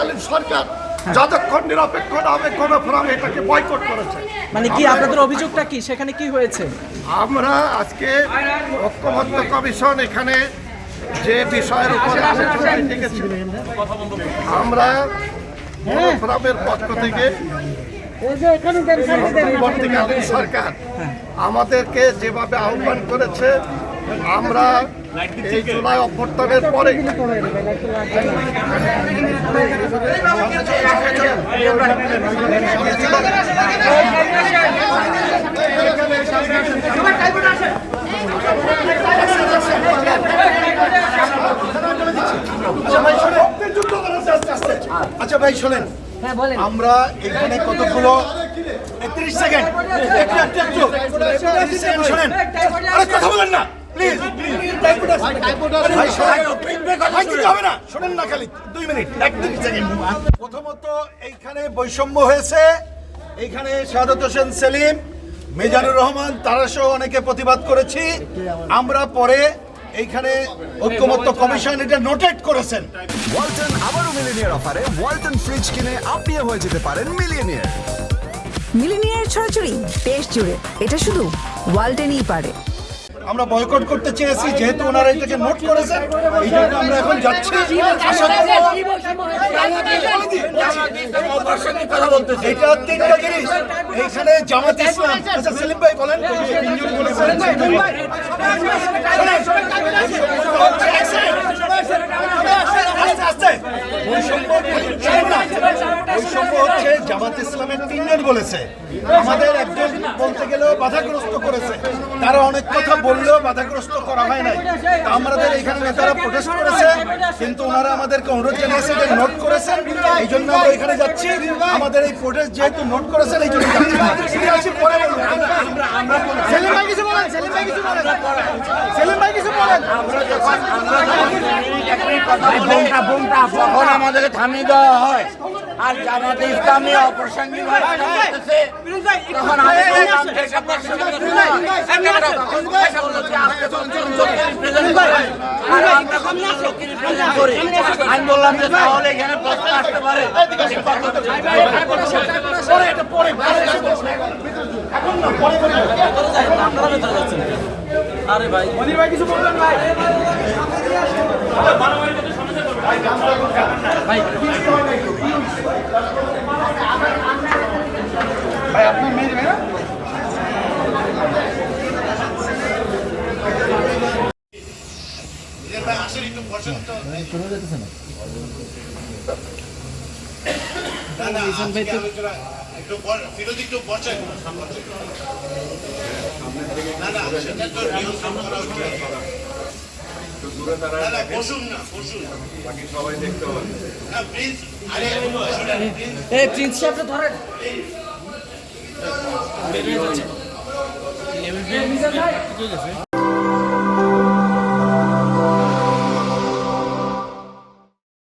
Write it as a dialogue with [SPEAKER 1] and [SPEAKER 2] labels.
[SPEAKER 1] অন্তর্বর্তীকালীন সরকার যতক্ষণ নিরপেক্ষ না হবে গণফোরাম এটাকে বয়কট করেছে।
[SPEAKER 2] মানে কি আপনাদের অভিযোগটা কি, সেখানে কি হয়েছে?
[SPEAKER 1] আমরা আজকে ঐক্যমত্য কমিশন এখানে যে বিষয়ের উপরে আলোচনায় ডেকেছি, আমরা গণফোরামের পক্ষ থেকে অন্তর্বর্তীকালীন সরকার আমাদেরকে যেভাবে আহ্বান করেছে, আমরা এই জুলাই অভ্যুত্থানের পরে
[SPEAKER 3] আচ্ছা ভাই শোনেন, আমরা এখানে কতগুলো 31 সেকেন্ড শোনেন, আরে কথা বলেন না প্লিজ, হবে না, শোনেন না খালি 2 মিনিট 31 সেকেন্ড। প্রথমত এইখানে বৈষম্য হয়েছে, এইখানে শাহাদাত হোসেন সেলিম, মিজানুর রহমান তারাসহ অনেকে প্রতিবাদ করেছি। আমরা পরে এইখানে ঐক্যমত্য কমিশন এটা নোটেট করেছেন।
[SPEAKER 4] ওয়ালটন আবারও মিলিনিয়ার অফারে ওয়ালটন ফ্রিজ কিনে আপনিও হয়ে যেতে পারেন মিলিয়নিয়ার।
[SPEAKER 5] মিলিনিয়ার ছড়াছড়ি দেশ জুড়ে, এটা শুধু ওয়ালটেনই পারে।
[SPEAKER 3] আমরা বয়কট করতে চেয়েছি, যেহেতু ওনারা এটাকে নোট করেছেন, এই জন্য আমরা এখন যাচ্ছি। এটা 3টা জিনিস, এইখানে জামাত ইসলাম, আচ্ছা সেলিম ভাই বলেন, বৈষম্য হচ্ছে জামাত ইসলামের 3 জন বলেছে, আমাদের একজন বলতে গেলেও বাধাগ্রস্ত করেছে, তারা অনেক কথা বললেও বাধাগ্রস্ত করা হয় নাই। আমাদের এখানে নেতারা প্রোটেস্ট করেছে, কিন্তু ওনারা আমাদেরকে অনুরোধ জানিয়েছে যে নোট করেছেন, এই জন্য আমরা এখানে যাচ্ছি। আমাদের এই প্রোটেস্ট যেহেতু নোট করেছেন, এই জন্য যাচ্ছি। পরে
[SPEAKER 1] সেলিম ভাই কিছু বলেন, সেলিম ভাই কিছু বলেন, সেলিম ভাই কিছু বলেন।
[SPEAKER 6] যখন আমাদেরকে থামিয়ে দেওয়া হয় আর জামাতে ইসলামী অপ্রাসঙ্গিক তখন আমি বললাম যে তাহলে এখানে প্রশ্ন আসতে পারে।
[SPEAKER 2] আরে ভাই মনির ভাই কিছু বলবেন ভাই? ভাই
[SPEAKER 1] ভাই আপনার মেয়ে না
[SPEAKER 2] এই প্রিন্স সাহেবটা ধরেন।